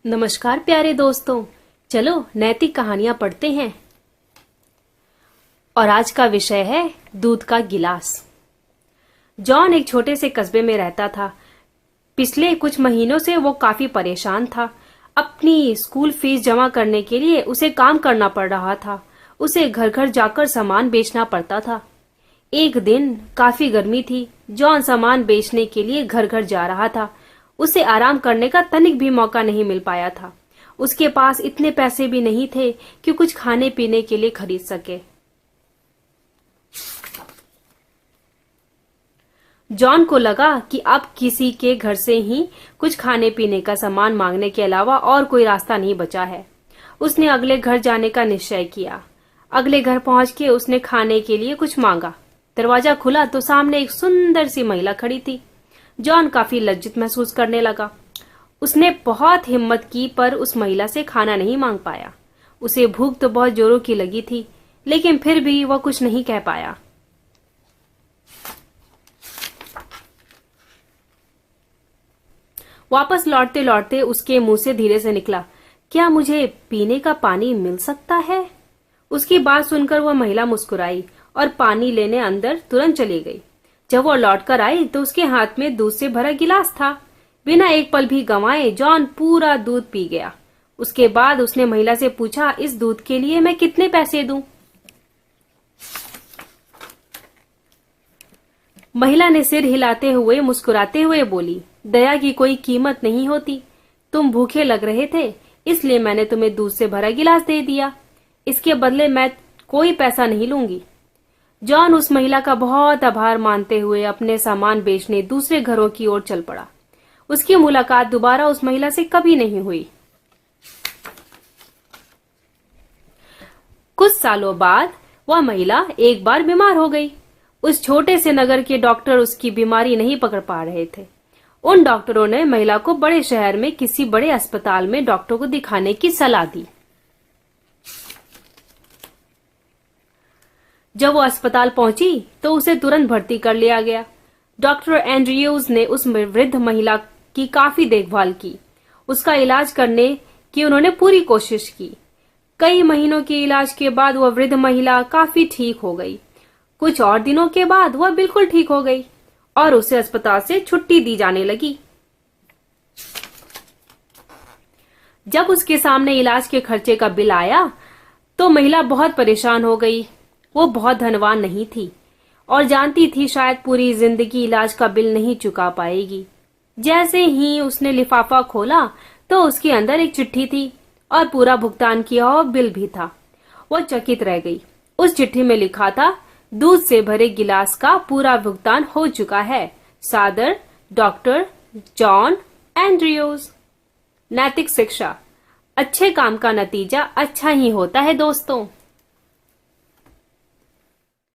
नमस्कार प्यारे दोस्तों, चलो नैतिक कहानियां पढ़ते हैं। और आज का विषय है दूध का गिलास। जॉन एक छोटे से कस्बे में रहता था। पिछले कुछ महीनों से वो काफी परेशान था। अपनी स्कूल फीस जमा करने के लिए उसे काम करना पड़ रहा था। उसे घर घर जाकर सामान बेचना पड़ता था। एक दिन काफी गर्मी थी। जॉन सामान बेचने के लिए घर घर जा रहा था। उसे आराम करने का तनिक भी मौका नहीं मिल पाया था। उसके पास इतने पैसे भी नहीं थे कि कुछ खाने पीने के लिए खरीद सके। जॉन को लगा कि अब किसी के घर से ही कुछ खाने पीने का सामान मांगने के अलावा और कोई रास्ता नहीं बचा है। उसने अगले घर जाने का निश्चय किया। अगले घर पहुंच के उसने खाने के लिए कुछ मांगा। दरवाजा खुला तो सामने एक सुंदर सी महिला खड़ी थी। जॉन काफी लज्जित महसूस करने लगा। उसने बहुत हिम्मत की पर उस महिला से खाना नहीं मांग पाया। उसे भूख तो बहुत जोरों की लगी थी, लेकिन फिर भी वह कुछ नहीं कह पाया। वापस लौटते लौटते उसके मुंह से धीरे से निकला, क्या मुझे पीने का पानी मिल सकता है? उसकी बात सुनकर वह महिला मुस्कुराई और पानी लेने अंदर तुरंत चली गई। जब वो लौटकर आई तो उसके हाथ में दूध से भरा गिलास था। बिना एक पल भी गंवाए जॉन पूरा दूध पी गया। उसके बाद उसने महिला से पूछा, इस दूध के लिए मैं कितने पैसे दूं? महिला ने सिर हिलाते हुए मुस्कुराते हुए बोली, दया की कोई कीमत नहीं होती। तुम भूखे लग रहे थे, इसलिए मैंने तुम्हें दूध से भरा गिलास दे दिया। इसके बदले मैं कोई पैसा नहीं लूंगी। जॉन उस महिला का बहुत आभार मानते हुए अपने सामान बेचने दूसरे घरों की ओर चल पड़ा। उसकी मुलाकात दोबारा उस महिला से कभी नहीं हुई। कुछ सालों बाद वह महिला एक बार बीमार हो गई। उस छोटे से नगर के डॉक्टर उसकी बीमारी नहीं पकड़ पा रहे थे। उन डॉक्टरों ने महिला को बड़े शहर में किसी बड़े अस्पताल में डॉक्टर को दिखाने की सलाह दी। जब वो अस्पताल पहुंची तो उसे तुरंत भर्ती कर लिया गया। डॉक्टर एंड्रयूज ने उस वृद्ध महिला की काफी देखभाल की। उसका इलाज करने की उन्होंने पूरी कोशिश की। कई महीनों के इलाज के बाद वह वृद्ध महिला काफी ठीक हो गई। कुछ और दिनों के बाद वह बिल्कुल ठीक हो गई और उसे अस्पताल से छुट्टी दी जाने लगी। जब उसके सामने इलाज के खर्चे का बिल आया तो महिला बहुत परेशान हो गई। वो बहुत धनवान नहीं थी और जानती थी शायद पूरी जिंदगी इलाज का बिल नहीं चुका पाएगी। जैसे ही उसने लिफाफा खोला तो उसके अंदर एक चिट्ठी थी और पूरा भुगतान किया हुआ बिल भी था। वो चकित रह गई। उस चिट्ठी में लिखा था, दूध से भरे गिलास का पूरा भुगतान हो चुका है। सादर डॉक्टर जॉन एंड्रयूज। नैतिक शिक्षा, अच्छे काम का नतीजा अच्छा ही होता है दोस्तों।